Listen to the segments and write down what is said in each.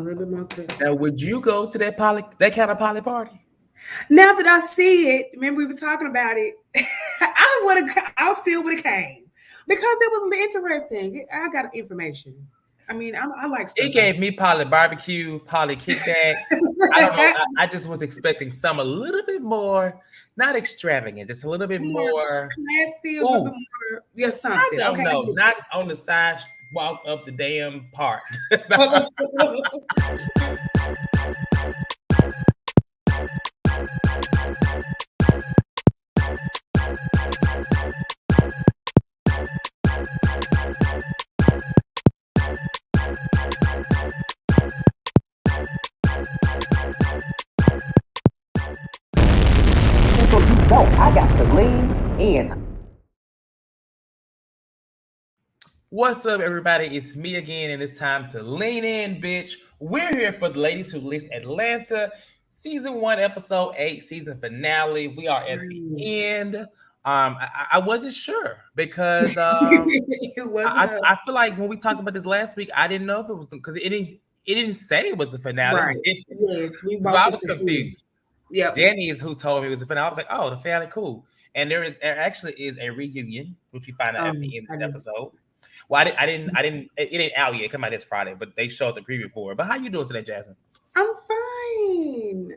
little bit more clear. Now, would you go to that kind of poly party? Now that I see it, remember we were talking about it. I still would have came because it was interesting. I got information. I mean, I like stuff. It gave me poly barbecue, poly kickback. I don't know. I just was expecting some a little bit more, not extravagant, just a little bit more classy, a little bit more. Yeah, something. I don't know. Not on the sidewalk of the damn park. I got to lean in. What's up, everybody? It's me again, and it's time to lean in, bitch. We're here for the Ladies Who List Atlanta, season 1, episode 8, season finale. We are at the end. I wasn't sure because I feel like when we talked about this last week, I didn't know if it was because it didn't say it was the finale. Right. Yes, I was confused. Yeah, Danny is who told me it was the finale. I was like, oh, the finale, cool. And there actually is a reunion, which we find out at the end of the episode. Well, it ain't out yet. It come out this Friday, but they showed the preview for it. But how you doing today, Jasmine? I'm fine.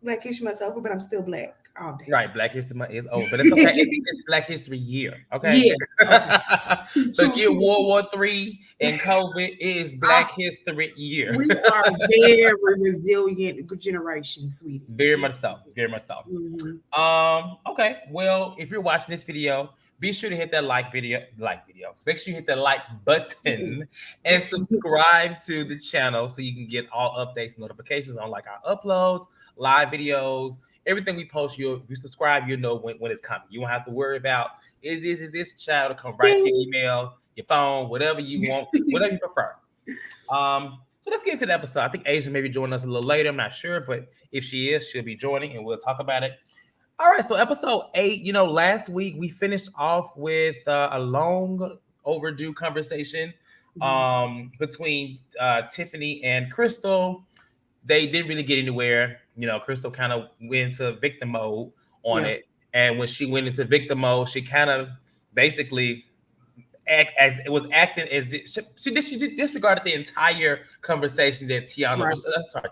Blackish myself, but I'm still black all day. Right, Black History Month is over, but it's okay. it's Black History Year, okay? Yeah. Forget World War III and COVID. It is Black History Year. We are a very resilient generation, sweetie. Very much so. Very much so. Mm-hmm. Okay. Well, if you're watching this video, be sure to hit that like video. Make sure you hit that like button and subscribe to the channel so you can get all updates, notifications on like our uploads, live videos, everything we post. If you subscribe, you'll know when it's coming. You won't have to worry about is this channel to come right to your email, your phone, whatever you want, whatever you prefer. So let's get into the episode. I think Asia may be joining us a little later. I'm not sure, but if she is, she'll be joining and we'll talk about it. All right, so episode 8, last week we finished off with a long overdue conversation between Tiffany and Crystal. They didn't really get anywhere. Crystal kind of went into victim mode on it. And when she went into victim mode, she kind of basically acting as if she disregarded the entire conversation that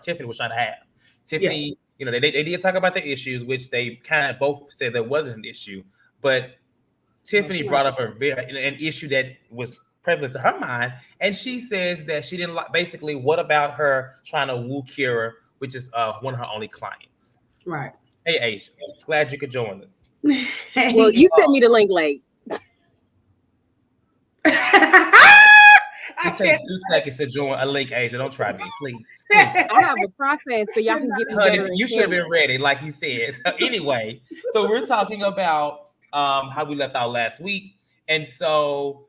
Tiffany was trying to have. Tiffany, they did talk about the issues, which they kind of both said there wasn't an issue, but Tiffany brought up an issue that was prevalent to her mind, and she says that she didn't like. Basically, what about her trying to woo Kira, which is one of her only clients? Right. Hey, Asia, glad you could join us. Well, you sent me the link late. It takes 2 seconds to join a link, Asia. Don't try me, please. I have a process so y'all can get me better. You should have been ready, like you said. Anyway, so we're talking about how we left out last week. And so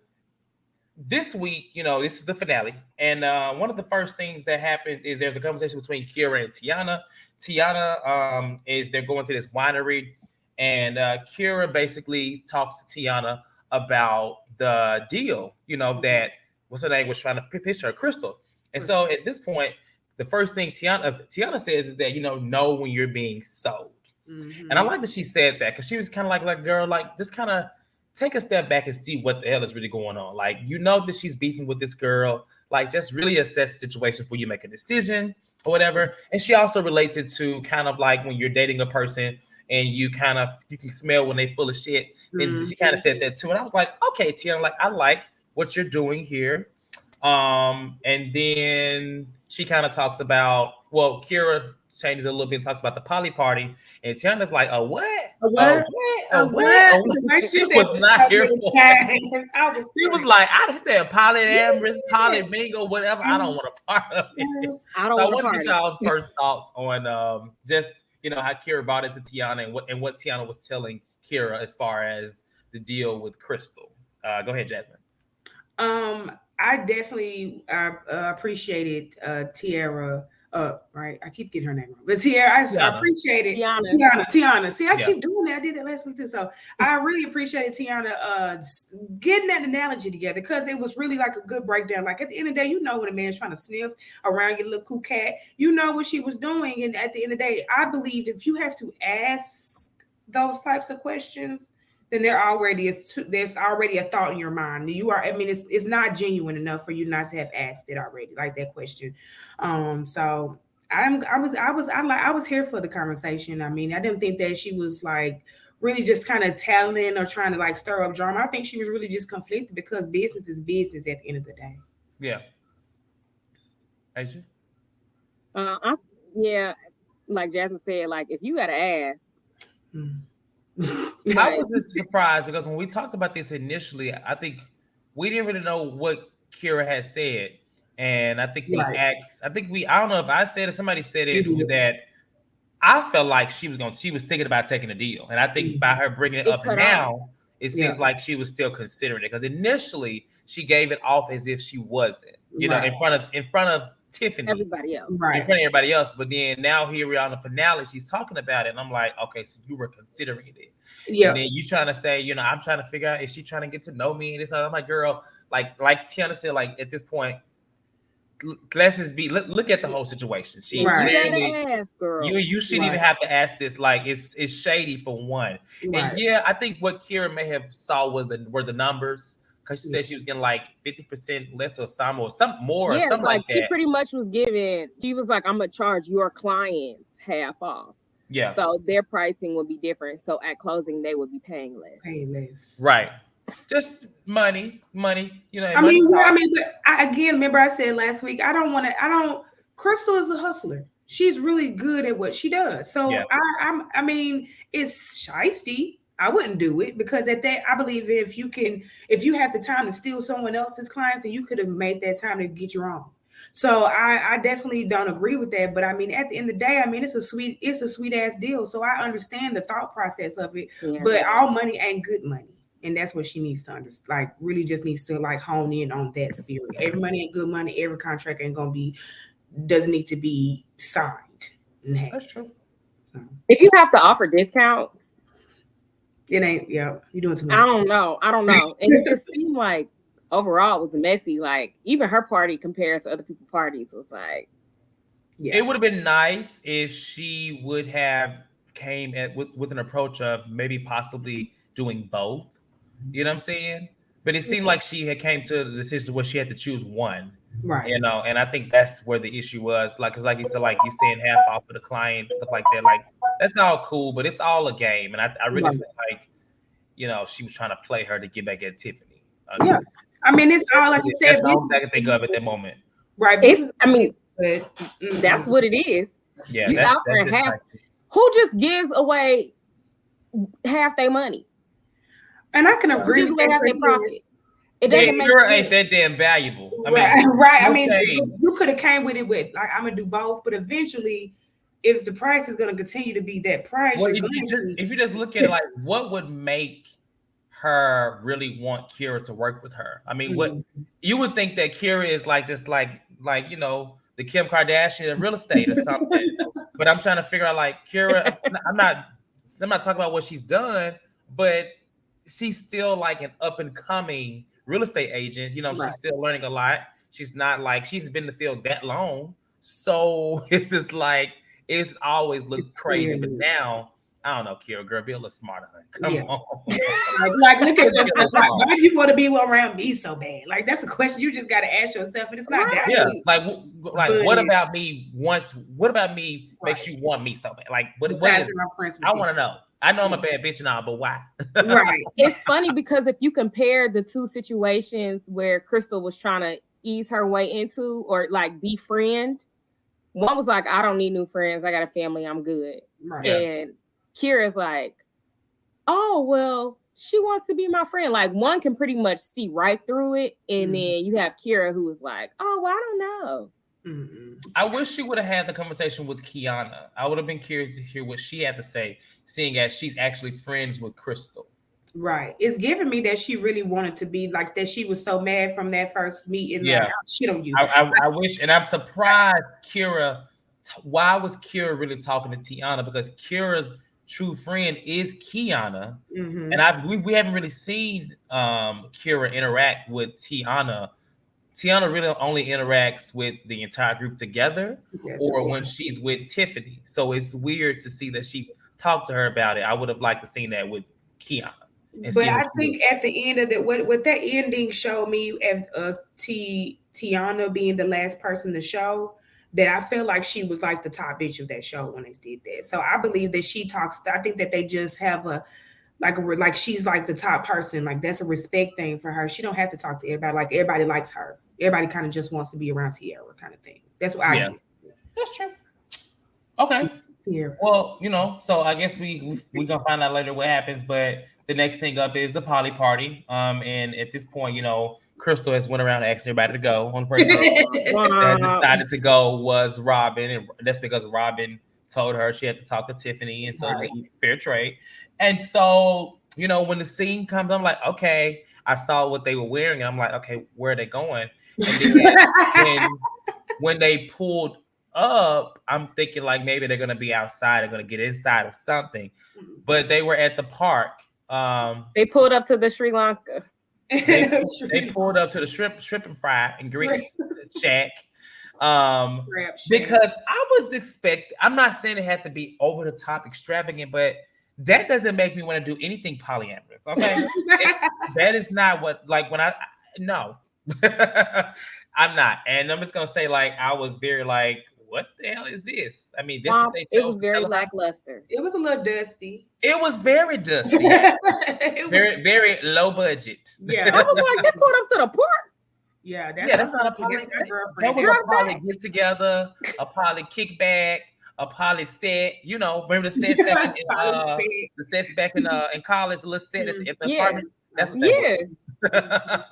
this week, this is the finale. And one of the first things that happens is there's a conversation between Kira and Tiana. Tiana they're going to this winery. And Kira basically talks to Tiana about the deal, that what's her name was trying to pitch her, Crystal. And so at this point, the first thing Tiana says is that, know when you're being sold. Mm-hmm. And I like that she said that because she was kind of like, girl, like, just kind of take a step back and see what the hell is really going on. Like, that she's beefing with this girl. Like, just really assess the situation before you make a decision or whatever. And she also relates it to kind of like when you're dating a person and you can smell when they full of shit. And she kind of said that too. And I was like, okay, Tiana, like, I like what you're doing here. And then she kind of talks about, Kira changes a little bit and talks about the poly party. And Tiana's like, a what? A what? She was not here for it. She was like, I just said polyamorous, polymingle, whatever. I don't want a part of it. I want to get y'all first thoughts on just, how Kira brought it to Tiana and what Tiana was telling Kira as far as the deal with Crystal. Go ahead, Jasmine. I definitely appreciated Tiara Right. I keep getting her name wrong. But Tiara, I appreciate it. Tiana. See, I keep doing that. I did that last week too. So I really appreciated Tiana getting that analogy together because it was really like a good breakdown. Like at the end of the day, you know when a man's trying to sniff around your little cool cat, you know what she was doing. And at the end of the day, I believed if you have to ask those types of questions, then there's already a thought in your mind. It's not genuine enough for you not to have asked it already, like that question. So I was here for the conversation. I mean, I didn't think that she was like really just kind of telling or trying to like stir up drama. I think she was really just conflicted because business is business at the end of the day. Yeah. Asia? Yeah, like Jasmine said, like if you gotta ask. I was just surprised because when we talked about this initially, I think we didn't really know what Kira had said. And I think we asked, I don't know if I said it, somebody said it, that I felt like she was thinking about taking a deal. And I think by her bringing it up now, it seems like she was still considering it because initially she gave it off as if she wasn't, you know, in front of Tiffany, everybody else, in front of everybody else. But then now here we are on the finale, she's talking about it, and I'm like, okay, so you were considering it, and then you trying to say, you know, I'm trying to figure out, is she trying to get to know me? And this, I'm like, girl, like Tiana said, like at this point, let's just look at the whole situation. She clearly, you shouldn't even have to ask this. Like it's shady for one, and yeah, I think what Kira may have saw were the numbers. Because she said she was getting like 50% less or some more or something like that. She pretty much was she was like, I'm going to charge your clients half off. Yeah. So their pricing would be different. So at closing, they would be paying less. Right. Just money, you know. Again, remember I said last week, Crystal is a hustler. She's really good at what she does. So it's shiesty. I wouldn't do it because at that, I believe if you have the time to steal someone else's clients, then you could have made that time to get your own. So I definitely don't agree with that. But I mean, at the end of the day, I mean, it's a sweet ass deal. So I understand the thought process of it, but all money ain't good money. And that's what she needs to understand. Like really just needs to like hone in on that theory. Every money ain't good money. Every contract ain't doesn't need to be signed. That's true. So, if you have to offer discounts, it ain't, you're doing too much. I don't know. And it just seemed like overall it was messy. Like even her party compared to other people's parties was like. Yeah. It would have been nice if she would have came with an approach of maybe possibly doing both. You know what I'm saying? But it seemed like she had came to the decision where she had to choose one. Right. You know, and I think that's where the issue was. Like, because like you said, like you saying half off for the client, stuff like that. Like, that's all cool, but it's all a game. And I really feel like, you know, she was trying to play her to get back at Tiffany. I mean, it's all like you said. That's all I can think of at that moment. Right. That's what it is. Yeah. You offering half. Who just gives away half their money? And I can agree with half their profit. It doesn't make sense. Ain't that damn valuable. I mean, right. I mean, you could have came with it with like I'm gonna do both, but eventually, if the price is gonna continue to be that price, well, if you just look at it, like what would make her really want Kira to work with her? I mean, what you would think that Kira is like just like you know the Kim Kardashian of real estate or something. But I'm trying to figure out like Kira. I'm not talking about what she's done, but she's still like an up and coming real estate agent. You know, she's still learning a lot. She's not like she's been in the field that long. So it's just like it's always looked crazy. But now I don't know, Kira, girl, be a little smarter. Come on. like look at yourself. Like, why do you want to be around me so bad? Like that's a question you just got to ask yourself, and it's not that. Yeah, like what about me makes you want me so bad? Like what is I want to know. I know I'm a bad bitch now, but why? Right. It's funny because if you compare the two situations where Crystal was trying to ease her way into or like befriend, one was like, I don't need new friends. I got a family. I'm good. Right. And Kira's like, oh, well, she wants to be my friend. Like one can pretty much see right through it. And then you have Kira who was like, oh, well, I don't know. I wish she would have had the conversation with Kiana. I would have been curious to hear what she had to say, seeing as she's actually friends with Crystal. Right. It's giving me that she really wanted to be like that. She was so mad from that first meeting. Yeah. Like, shit on you. I wish, and I'm surprised Kira why was Kira really talking to Tiana? Because Kira's true friend is Kiana, and we haven't really seen Kira interact with Tiana. Tiana really only interacts with the entire group together, or when she's with Tiffany. So it's weird to see that she talked to her about it. I would have liked to see that with Kiana. But I think at the end of that, what that ending showed me as Tiana being the last person to show, that I feel like she was like the top bitch of that show when they did that. So I believe that she talks. I think that they just have like she's like the top person. Like that's a respect thing for her. She don't have to talk to everybody. Like everybody likes her. Everybody kind of just wants to be around Tierra, kind of thing. That's what I get. That's true. Okay. Tierra. Well, so I guess we gonna find out later what happens. But the next thing up is the poly party. And at this point, Crystal has went around asking everybody to go. One person that decided to go was Robin, and that's because Robin told her she had to talk to Tiffany and so fair trade. And so, when the scene comes, I'm like, okay, I saw what they were wearing, and I'm like, okay, where are they going? And then when they pulled up, I'm thinking like maybe they're gonna be outside, they're gonna get inside of something, but they were at the park. They pulled up to the Sri Lanka. They pulled up to the shrimp and fry and grits shack. Because I was expecting, I'm not saying it had to be over the top extravagant, but that doesn't make me want to do anything polyamorous. Okay. That is not what, like, when no, I'm not. And I'm just going to say, like, I was very like, what the hell is this? I mean, this what they chose. It was very lackluster. It was a little dusty. It was very dusty. Very, very low budget. Yeah. I was like, they pulled up to the park. Yeah, that's not a poly. That was a poly get together, a poly kickback, a poly set. Remember the sets back in the sets back in college, a little set at the apartment. That's what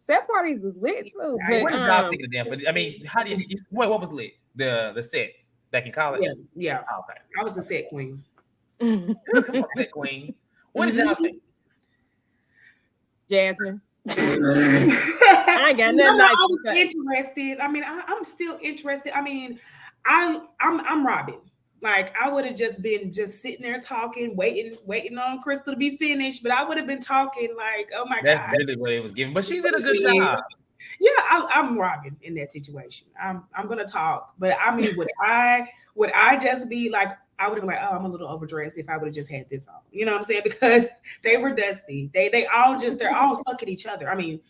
set parties is lit too. What did y'all think of them? But I mean, how did you what was lit? The sets back in college? Yeah. Oh, okay. I was a set queen. Set queen. What did y'all think? Jasmine. I ain't got nothing. I was interested. I mean, I'm still interested. I mean, I'm Robin. Like I would have just been sitting there talking, waiting on Crystal to be finished. But I would have been talking like, oh my God. That's really what it was giving. But she did a good job. Yeah, I'm Robin in that situation. I'm gonna talk. But I mean, would I just be like, I would have been like, oh, I'm a little overdressed if I would have just had this on. You know what I'm saying? Because they were dusty. They're all fucking each other. I mean,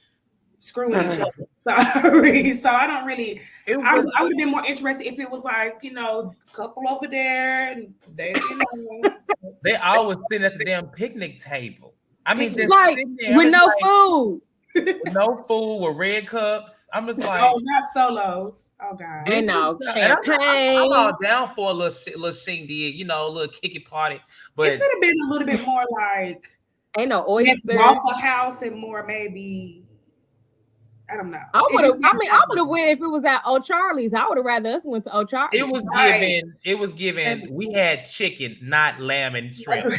screwing each other. Sorry. So I don't really. I would have been more interested if it was like, couple over there and they, they always sitting at the damn picnic table. I mean, just like there, with no food. With no food, with red cups. I'm just like, oh, not solos. Oh God, and no champagne. I'm all down for a little shindig, a little kicky party. But it could have been a little bit more like ain't no oysters, Waffle House, and more maybe. I don't know. I would have went if it was at O'Charlie's. I would have rather us went to O'Charlie's. It was given. We had chicken, not lamb and shrimp.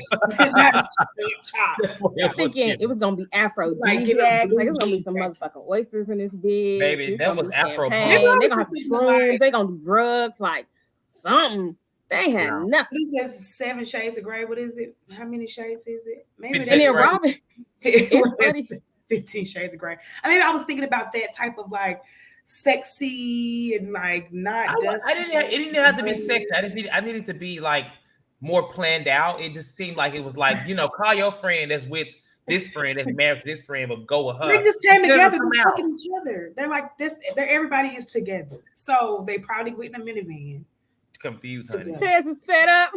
Thinking it was gonna be aphrodisiac. Like it's gonna be some motherfucking oysters in this bitch. Baby, that was afro. They gonna have shrooms. They gonna do drugs, like something. They had nothing. He says 7 shades of gray. What is it? How many shades is it? Maybe. And then Robin. It's funny. 15 Shades of Grey. I mean, I was thinking about that type of like sexy and like not. It didn't have to be sexy. I needed to be like more planned out. It just seemed like it was like, call your friend that's with this friend that's married to this friend, but go with her. They just came together. They're fucking each other. They're like this. Everybody is together. So they probably went in a minivan. Confused, honey. Tess is fed up.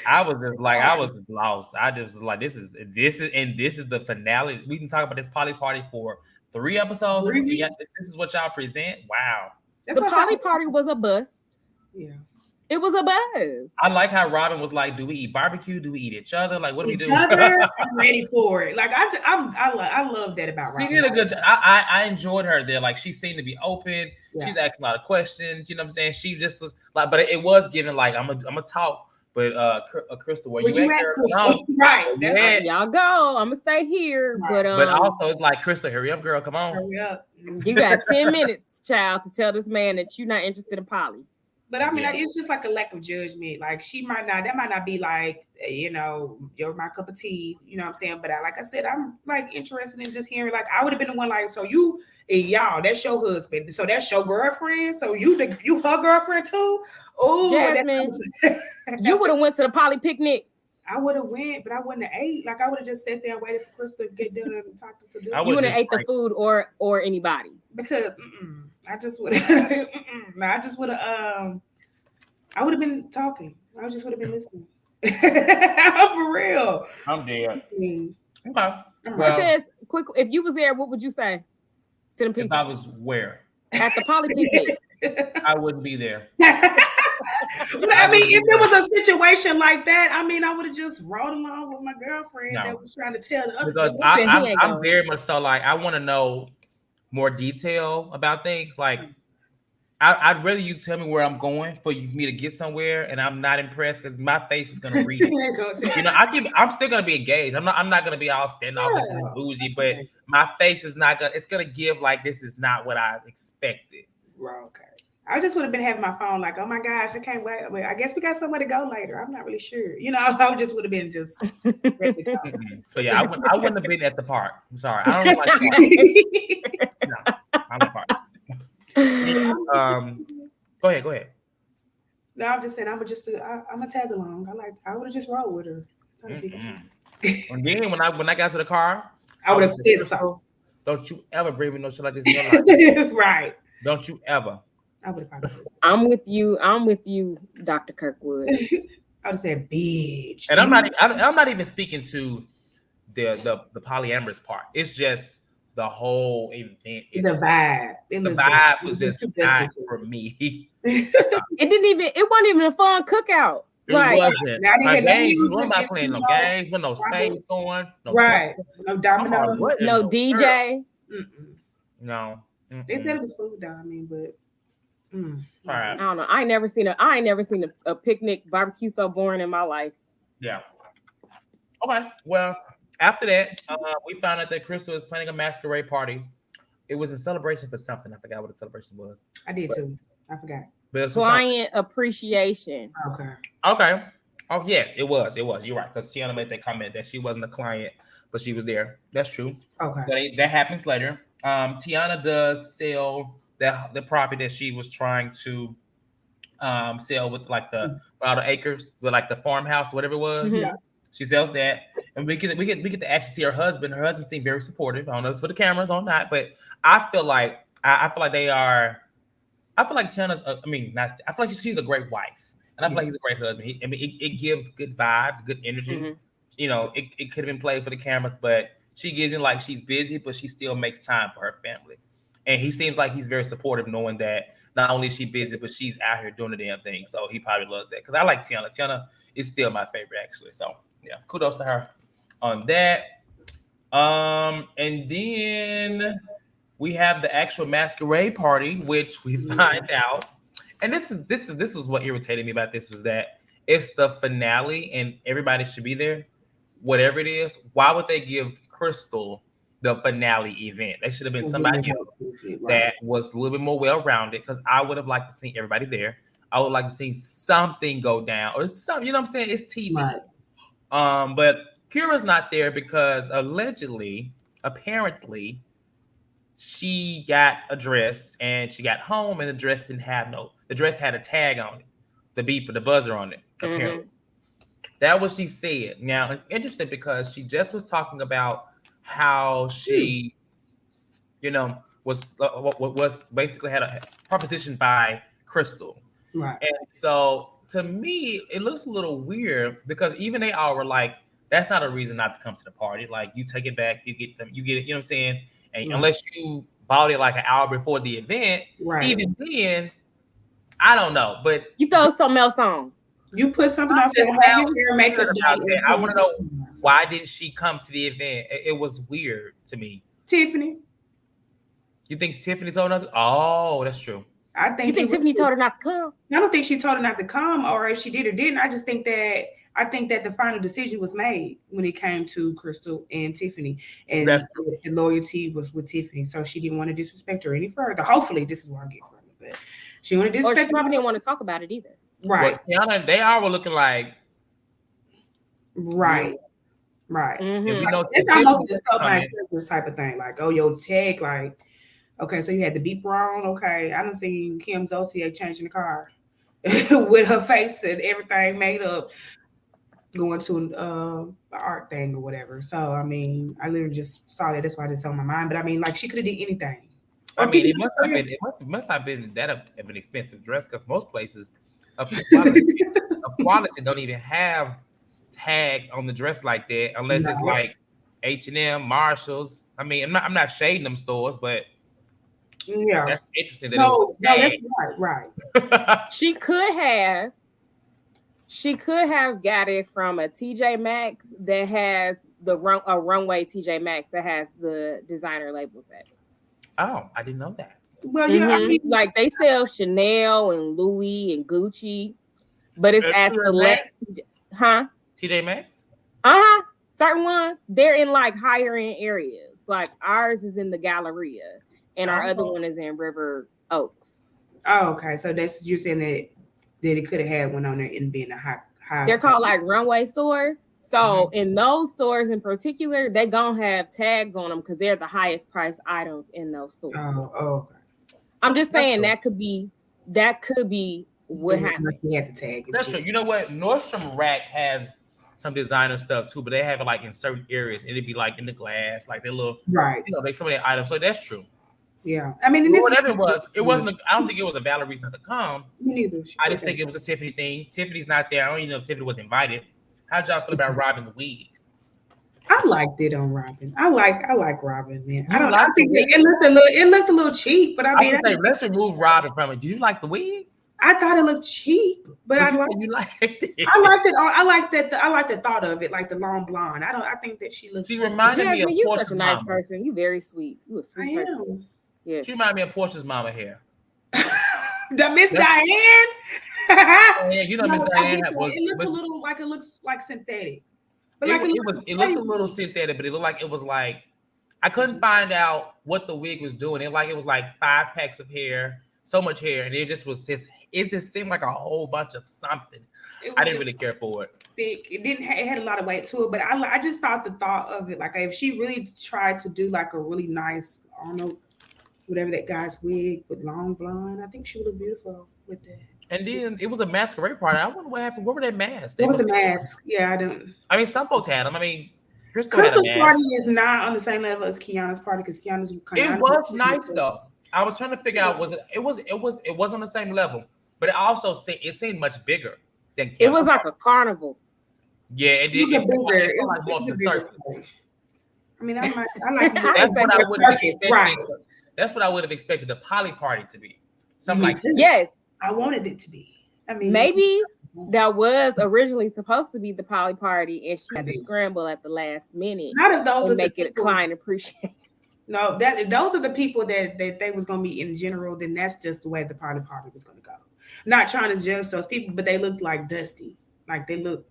I was just lost. I just was like, this is the finale. We can talk about this poly party for 3 episodes. This is what y'all present. Wow. The poly party was a bust. Yeah. It was a buzz. I like how Robin was like, do we eat barbecue? Do we eat each other? Like, what do we do? I'm ready for it. Like, I love that about Robin. She did a good job. I enjoyed her there. Like, she seemed to be open. Yeah. She's asking a lot of questions. You know what I'm saying? She just was like, but it was given like, I'm a talk. But Crystal, where you at? No. Right. Yeah. Y'all go. I'm gonna stay here. Right. But also it's like, Crystal, hurry up, girl. Come on. Hurry up. You got 10 minutes, child, to tell this man that you're not interested in poly. But I mean, it's just like a lack of judgment. Like that might not be like, you know, you're my cup of tea, you know what I'm saying? But like I said, I'm like interested in just hearing, like, I would have been the one like, so you and y'all, that's your husband. So that's your girlfriend. So you her girlfriend too? Oh, Jasmine, you would have went to the poly picnic. I would have went, but I wouldn't have ate. Like I would have just sat there and waited for Crystal to get dinner and talk to them. You wouldn't have ate the food or anybody. Because I just would have I just would have I would have been talking. I just would have been listening. For real. I'm dead. Okay. Cortez, quick, if you was there, what would you say to them people? If I was where? At the poly picnic. I wouldn't be there. But I mean, if it was a situation like that, I mean, I would have just rode along with my girlfriend that was trying to tell the other. Because I'm very much so like, I want to know more detail about things. Like, I'd rather you tell me where I'm going for me to get somewhere, and I'm not impressed because my face is gonna read it. You know, I'm still gonna be engaged. I'm not gonna be all standoffish and bougie, but my face is not gonna. It's gonna give like this is not what I expected. Right. Okay. I just would have been having my phone like, oh my gosh, I can't wait. I guess we got somewhere to go later. I'm not really sure. You know, I just would have been just ready to go. So yeah, I wouldn't have been at the park. I'm sorry. I don't like the park. No, I'm the park. Go ahead. No, I'm just saying I'm a tag along. I would have just rolled with her. And then when I got to the car, I would have said so. Don't you ever bring me no shit like this in your life. Right. Don't you ever. I would have probably said I'm with you, Dr. Kirkwood. I would have said bitch. And I'm not even speaking to the polyamorous part. It's just the whole event. The vibe. The vibe was just not for me. It wasn't even a fun cookout. It wasn't. My games, we weren't playing no games, with no spades going. No no domino. No DJ. No. They said it was food though. I mean, but all right. I don't know. I ain't never seen a picnic barbecue so boring in my life. Yeah. Okay. Well, after that, we found out that Crystal is planning a masquerade party. It was a celebration for something. I forgot what the celebration was. I did too. I forgot. Client appreciation. Okay. Oh yes, it was. You're right. Because Tiana made that comment that she wasn't a client, but she was there. That's true. Okay. So that happens later. Tiana does sell the property that she was trying to sell with like the acres, with like the farmhouse, whatever it was. Mm-hmm. She sells that, and we get to actually see her husband. Her husband seemed very supportive. I don't know if it's for the cameras or not, but I feel like they are. I feel like Tiana's. I feel like she's a great wife, and I feel like he's a great husband. It gives good vibes, good energy. Mm-hmm. You know, it could have been played for the cameras, but she gives me like she's busy, but she still makes time for her family. And he seems like he's very supportive, knowing that not only is she busy, but she's out here doing the damn thing. So he probably loves that. Because I like Tiana. Tiana is still my favorite, actually. So yeah, kudos to her on that. And then we have the actual masquerade party, which we find out. And this is what irritated me about this was that it's the finale and everybody should be there. Whatever it is, why would they give Crystal the finale event? They should have been somebody else that was a little bit more well-rounded, because I would have liked to see everybody there. I would like to see something go down or something, you know what I'm saying? It's TV. Right. But Kira's not there because apparently, she got a dress and she got home and the dress the dress had a tag on it, the beep or the buzzer on it, apparently. Mm-hmm. That was she said. Now, it's interesting because she just was talking about how she, was basically had a proposition by Crystal. Right. And so to me, it looks a little weird because even they all were like, that's not a reason not to come to the party. Like, you take it back, you get it, you know what I'm saying? And unless you bought it like an hour before the event, even then, I don't know. But you throw something else on. You put something else on your makeup. I want to know, why didn't she come to the event? It was weird to me. Tiffany. You think Tiffany told her? Oh, that's true. I think. You think Tiffany told her not to come? I don't think she told her not to come, or if she did or didn't. I think that the final decision was made when it came to Crystal and Tiffany, and the loyalty was with Tiffany. So she didn't want to disrespect her any further. Hopefully, this is where I get from it. She wanted to disrespect. Or she probably didn't want to talk about it either. Right. Well, Kiana, they all were looking like. Right. Right. Mm-hmm. It's almost a self-my type of thing. Like, oh, your tag, like, okay, so you had the beep wrong. Okay, I done seen Kim Dossier changing the car with her face and everything made up, going to an art thing or whatever. So I mean, I literally just saw that. That's why it's on my mind. But I mean, like, she could have did anything. I mean, it must have been that of an expensive dress, because most places of quality don't even have tags on the dress like that, unless it's like H&M, Marshalls. I mean, I'm not shading them stores, but that's interesting that it was that's right. She could have got it from a TJ Maxx that has a runway TJ Maxx that has the designer labels at it. Oh, I didn't know that. Well, yeah, I mean, like they sell Chanel and Louis and Gucci, but it's as select, TJ Maxx? Certain ones, they're in like higher end areas. Like ours is in the Galleria, and our other one is in River Oaks. Oh, okay. So that's you're saying that it could have had one on there and being a high. They're called like runway stores. So in those stores in particular, they gonna have tags on them because they're the highest priced items in those stores. Oh, okay. I'm just saying that could be what happened. You had the tag. That's true. You know what? Nordstrom Rack has some designer stuff too, but they have it like in certain areas. It'd be like in the glass, like they little like some of their items. So that's true. Yeah, I mean, whatever it was, it wasn't. I don't think it was a valid reason to come. Me neither. I just think it was a Tiffany thing. Tiffany's not there. I don't even know if Tiffany was invited. How'd y'all feel about Robin's wig? I liked it on Robin. I like Robin, man. I think it looked a little cheap, but I mean, let's remove Robin from it. Do you like the wig? I thought it looked cheap, but I liked it. I liked it. I liked that. I liked the thought of it, like the long blonde. I think that she looked. She reminded me of you Portia's such a nice mama. person. You very sweet. You a sweet person. Yes. She reminded me of Portia's mama hair. The Miss Diane. Yeah, you know Miss Diane. It looks a little like it looks like synthetic. But it looked a little synthetic, but it looked like it was like I couldn't find out what the wig was doing. It was like 5 packs of hair, so much hair, and it just seemed like a whole bunch of something. I didn't really care for it. Thick. It had a lot of weight to it, but I just thought the thought of it, like if she really tried to do like a really nice, I don't know, whatever that guy's wig with long blonde, I think she would look beautiful with that. And then it was a masquerade party. I wonder what happened. What were their masks? What was the mask? Yeah, I don't. I mean, some folks had them. I mean, Crystal's party is not on the same level as Kiana's party because Kiana's kind of. It was nice though. I was trying to figure out it was on the same level, but it seemed much bigger than Kiana's. It was like a carnival. Yeah, it did. It was like more of the circus. I mean, I like that's what I would have expected. Right. That's what I would have expected the poly party to be. Something like that. Yes. I wanted it to be. I mean, maybe that was originally supposed to be the poly party, and she had to scramble at the last minute. Not if those and make it a client appreciate. No, that if those are the people that they was going to be in general, then that's just the way the poly party was going to go. Not trying to judge those people, but they looked like Dusty. Like they look.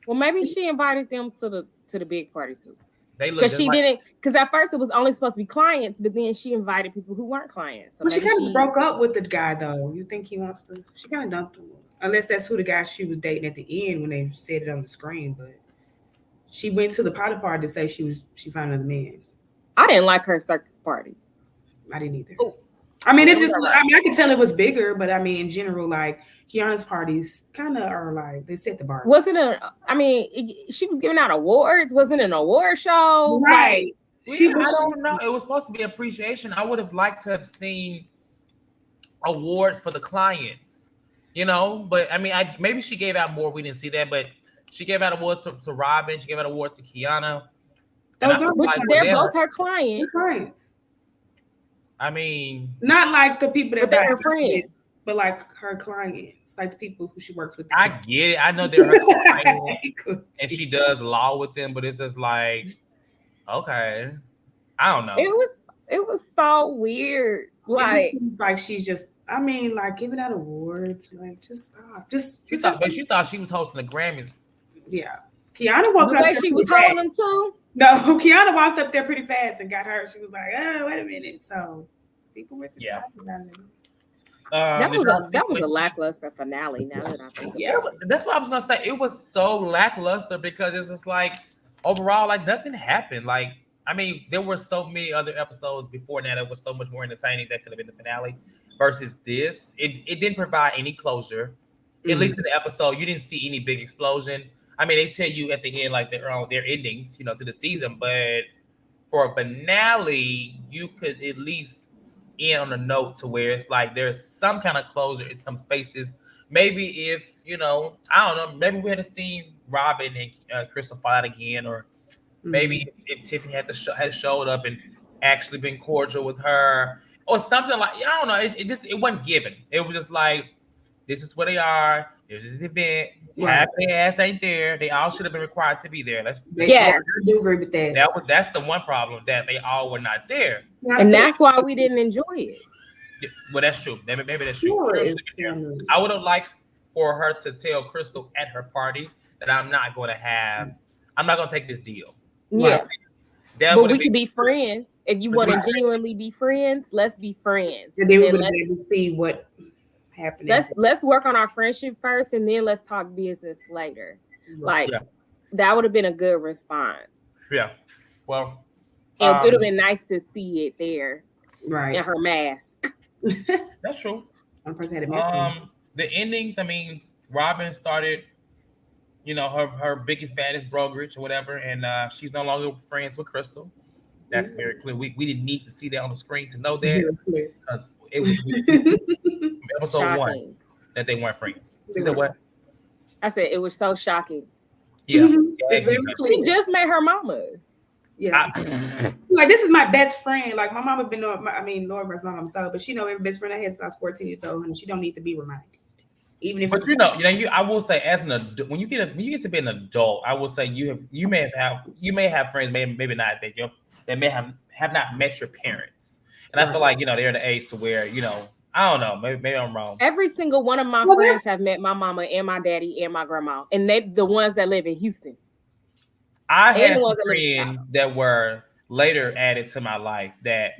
Well, maybe she invited them to the big party too. Because because at first it was only supposed to be clients, but then she invited people who weren't clients. So well, she kind of broke up with the guy though. You think he wants to? She kind of dumped him, unless that's who the guy she was dating at the end when they said it on the screen. But she went to the party to say she found another man. I didn't like her circus party. I didn't either. Oh. I mean, I could tell it was bigger, but I mean, in general, like Kiana's parties kind of are like they set the bar. Wasn't she was giving out awards? Wasn't it an award show? Right. I don't know. It was supposed to be appreciation. I would have liked to have seen awards for the clients, but I mean, maybe she gave out more. We didn't see that, but she gave out awards to Robin. She gave out awards to Kiana. They're both her clients. I mean, not like the people that are her friends, but like her clients, like the people who she works with. I get it. I know they're her clients, and she does law with them, but it's just like, okay, I don't know. It was so weird. Like she's just. I mean, like giving out awards, like just stop. But she thought she was hosting the Grammys. Yeah, Kiana walked up. She was holding them too. No, Kiana walked up there pretty fast and got hurt. She was like, "Oh, wait a minute." So people were surprised about it. That was a lackluster finale. Now that I think about it, that's what I was gonna say. It was so lackluster because it's just like overall, like nothing happened. Like I mean, there were so many other episodes before that was so much more entertaining that could have been the finale versus this. It didn't provide any closure. At least in the episode, you didn't see any big explosion. I mean, they tell you at the end like their endings, to the season, but for a finale, you could at least end on a note to where it's like there's some kind of closure in some spaces. Maybe if I don't know, maybe we had seen Robin and Crystal fight again, or maybe if Tiffany had showed up and actually been cordial with her, or something like I don't know. It wasn't given. It was just like this is where they are. This is the event. Half their ass ain't there. They all should have been required to be there. Yes, I do agree with that. That's the one problem, that they all were not there, and that's why we didn't enjoy it. Yeah, well, that's true. Maybe that's true. I would have liked for her to tell Crystal at her party that I'm not going to take this deal. Yeah. But we could be friends. If you want to genuinely be friends, let's be friends. And then we would be able to see what happened. Let's work on our friendship first, and then let's talk business later. That would have been a good response. Yeah. Well, it would have been nice to see it there, right? In her mask. That's true. One person had a mask. The endings. I mean, Robin started, her biggest, baddest brokerage or whatever, and she's no longer friends with Crystal. That's very clear. We didn't need to see that on the screen to know that. It was episode 1 that they weren't friends. You said what? I said it was so shocking. Yeah, she just met her mama. Yeah, like this is my best friend. Like my mama been knowing. I mean, Laura's my mom, so but she know every best friend I had since I was 14 years old, and she don't need to be reminded. Even if, but I will say, as an adult, when you get to be an adult, I will say you may have friends, maybe not that may have not met your parents, and I feel like they're in the age to where I don't know, maybe I'm wrong. Every single one of my friends have met my mama and my daddy and my grandma, and they the ones that live in Houston. I had friends that were later added to my life that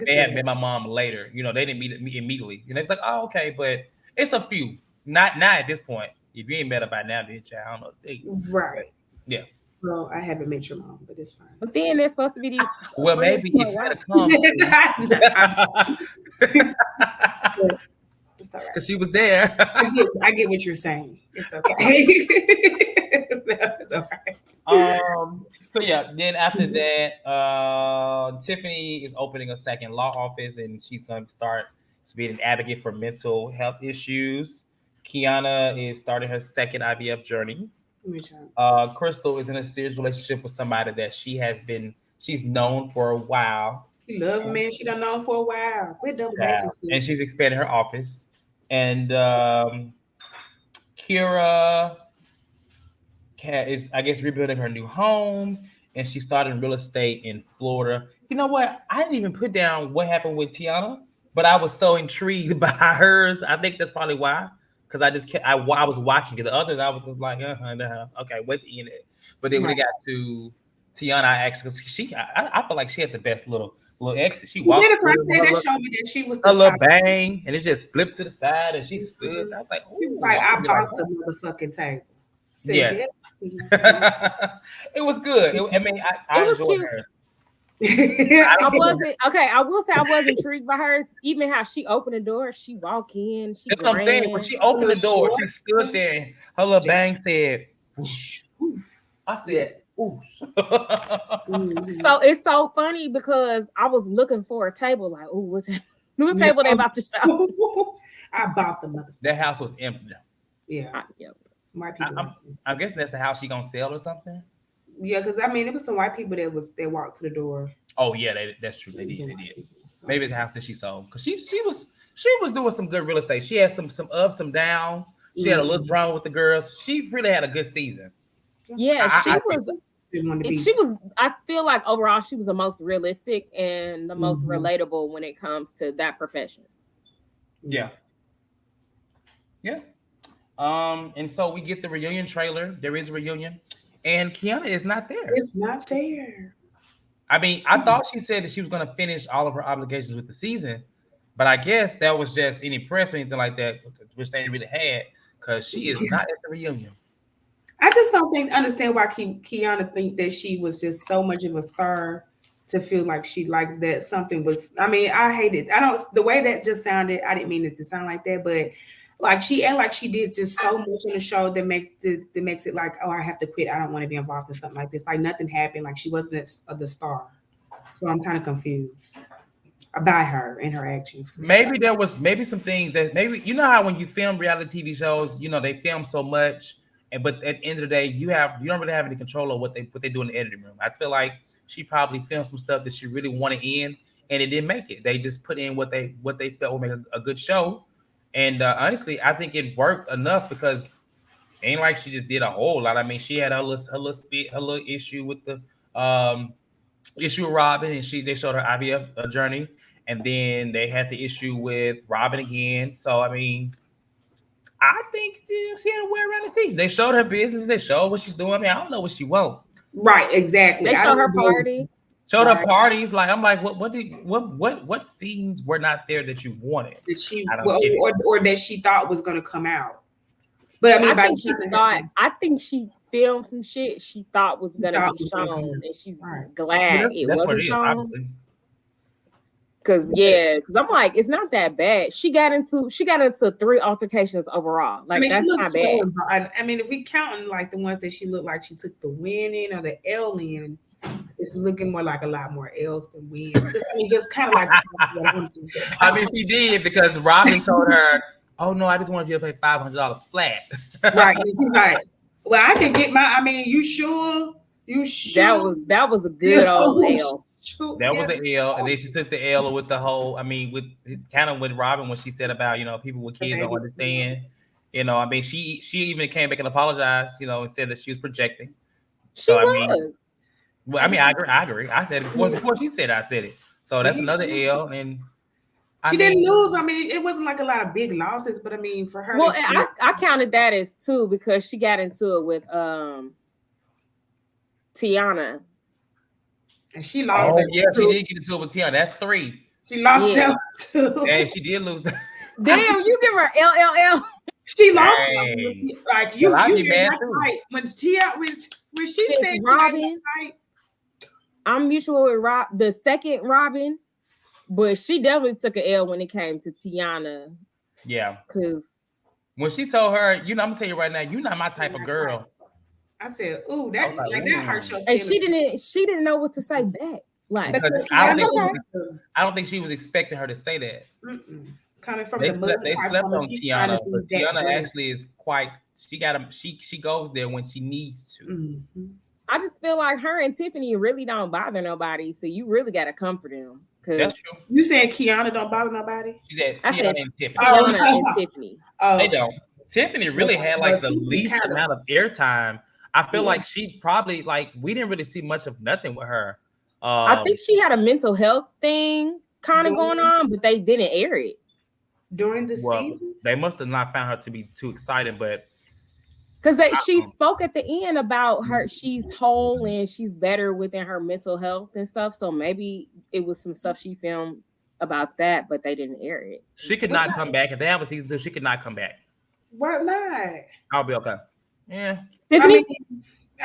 they had met my mom later. They didn't meet me immediately. It's like, oh, okay, but it's a few. Not at this point. If you ain't met her by now, bitch, I don't know. Right. Yeah. Well, I haven't met your mom, but it's fine. But then there's supposed to be these. Well, maybe you gotta come. It's all right. Because she was there. I get what you're saying. It's okay. It's all right. So yeah, then after that, Tiffany is opening a second law office, and she's going to start being an advocate for mental health issues. Kiana is starting her second IVF journey. Crystal is in a serious relationship with somebody that she's known for a while. She loves man she done known for a while. Quit double vacancy. And she's expanding her office. And Kira is, I guess, rebuilding her new home, and she started in real estate in Florida. You know what? I didn't even put down what happened with Tiana, but I was so intrigued by hers. I think that's probably why. Because I was watching it. The others, I was just like, okay, wait to end it. But then when it got to Tiana, I feel like she had the best little exit. She walked. That showed me that she was a little bang, and it just flipped to the side, and she stood. I was like, she was like, I bought the motherfucking table. So, yes. It was good. I enjoyed her. I will say I was intrigued by hers. Even how she opened the door, she walked in. That's what I'm saying. When she opened the door, she stood there. And her little bang said, I said, ooh. So it's so funny because I was looking for a table, like, ooh, what table they about to show? I bought the mother. That house was empty. Yeah. White people. I'm guessing that's the house she gonna sell or something. Yeah, because it was some white people that walked to the door. Oh yeah, that's true. They did. Maybe the house that she sold, because she was doing some good real estate. She had some ups, some downs. She had a little drama with the girls. She really had a good season. Yeah, she was. I feel like overall she was the most realistic and the most relatable when it comes to that profession. Yeah. And so we get the reunion trailer. There is a reunion. And Kiana is not there. It's not there. I mean, I thought she said that she was going to finish all of her obligations with the season, But I guess that was just any press or anything like that, which they really had, because she is not at the reunion. I just don't understand why Kiana think that she was just so much of a star to feel like she liked that something was. I mean, I hate it. I don't the way that just sounded. I didn't mean it to sound like that, but like she and like she did just so much on the show that makes it like, oh, I have to quit. I don't want to be involved in something like this. Like nothing happened. Like she wasn't the star. So I'm kind of confused about her and her actions. Maybe there was some things that maybe, you know how when you film reality TV shows, you know, they film so much, but at the end of the day, you don't really have any control of what they do in the editing room. I feel like she probably filmed some stuff that she really wanted in, and it didn't make it. They just put in what they felt would make a good show. And honestly, I think it worked enough because it ain't like she just did a whole lot. I mean, she had her little issue with the issue with Robin, and they showed her IVF journey, and then they had the issue with Robin again. So I mean, I think she had a way around the season. They showed her business. They showed what she's doing. I mean, I don't know what she wants. Right, exactly. They showed her party. Showed her parties. Like I'm like, what scenes were not there that you wanted? That she or that she thought was going to come out. But I think she filmed some shit she thought was going to be shown, and she's glad it wasn't shown. Because I'm like, it's not that bad. She got into 3 altercations overall. Like, I mean, that's not bad. I mean, if we counting like the ones that she looked like she took the win in or the L in, it's looking more like a lot more L's than wins. Just kind of like. I mean, she did, because Robin told her, "Oh no, I just wanted you to pay $500 flat." Right. She's like, well, I can get my. I mean, you sure? That was a good old L. That was the L, and then she took the L with the whole. I mean, with Robin when she said about, you know, people with kids don't understand. You know, I mean, she even came back and apologized, you know, and said that she was projecting. I mean, I agree. I said it before she said it, I said it. So that's another L, and she didn't lose. I mean, it wasn't like a lot of big losses, but I mean, for her. Well, I counted that as 2 because she got into it with Tiana. And she lost. Oh, yeah, she did get into it with Tiana. That's 3. She lost that too. And she did lose that. Damn, you give her LLL. She lost them. Like you get right. When she said Robin, I'm mutual with the second Robin, but she definitely took an L when it came to Tiana. Yeah. Because when she told her, you know, I'm gonna tell you right now, you're not my type of girl. I said, "Ooh, that that hurt your feelings." And she didn't know what to say back. Like, I don't think she was expecting her to say that. Kind of from they slept on Tiana, but Tiana actually is quite. She goes there when she needs to. Mm-hmm. I just feel like her and Tiffany really don't bother nobody, so you really got to comfort them. That's true. You saying Kiana don't bother nobody? She said Tiana and Tiffany. Tiana and Tiffany. They don't. Tiffany really had like the least amount of airtime. I feel like she probably we didn't really see much of nothing with her. I think she had a mental health thing kind of going on, but they didn't air it during the season. They must have not found her to be too exciting, but because she spoke at the end about her, she's whole and she's better within her mental health and stuff. So maybe it was some stuff she filmed about that, but they didn't air it. She could not come back if they have a season 2. She could not come back. Why not? I'll be okay. Yeah. I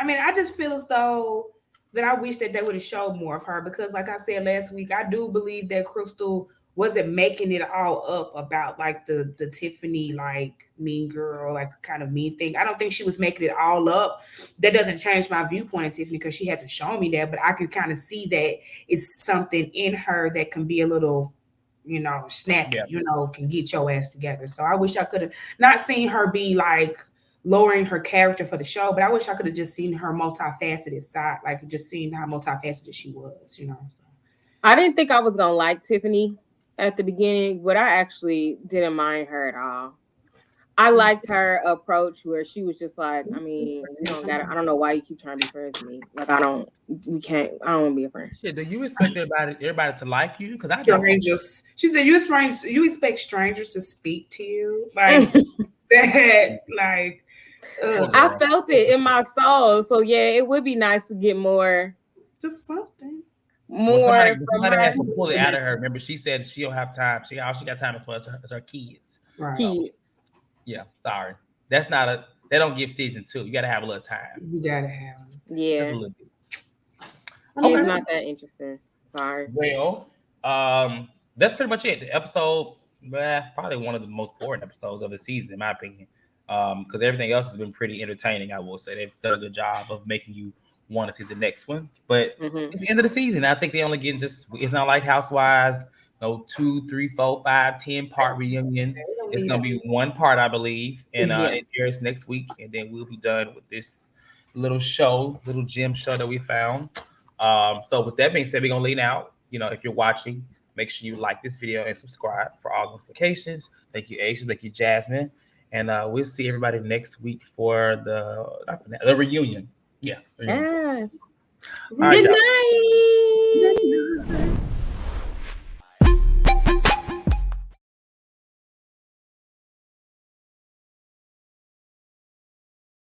mean, I just feel as though that I wish that they would have showed more of her, because like I said last week, I do believe that Crystal wasn't making it all up about like the Tiffany, like mean girl, like kind of mean thing. I don't think she was making it all up. That doesn't change my viewpoint on Tiffany because she hasn't shown me that, but I can kind of see that it's something in her that can be a little, you know, snappy, you know, can get your ass together. So I wish I could have not seen her be like lowering her character for the show, but I wish I could have just seen her multifaceted side, like just seeing how multifaceted she was, you know. I didn't think I was gonna like Tiffany at the beginning, but I actually didn't mind her at all. I liked her approach where she was just like, I mean, we don't got. I don't know why you keep trying to be friends with me. Like, I don't want to be a friend. Shit, do you expect everybody to like you? Because I strangers. She said you expect strangers to speak to you like that, like. I felt it in my soul. So yeah, it would be nice to get more. Just something. more. Somebody has to pull it out of her. Remember, she said she don't have time. All she got time for is her kids. Right. Kids. Yeah, sorry. That's not a. They don't give season 2. You got to have a little time. You gotta have. Yeah. Just a little bit. It's not that interesting. Sorry. Well, that's pretty much it. The episode, probably one of the most boring episodes of the season, in my opinion. Because everything else has been pretty entertaining. I will say they've done a good job of making you want to see the next one. But it's the end of the season. I think they only get it's not like Housewives, 2, 3, 4, 5, 10 part reunion. It's gonna be one part, I believe, and it airs next week, and then we'll be done with this little gem show that we found. So with that being said, we're gonna lean out. If you're watching, make sure you like this video and subscribe for all notifications. Thank you, Aisha. Thank you, Jasmine. And we'll see everybody next week for the reunion. Yeah. Yes. Right, Good night.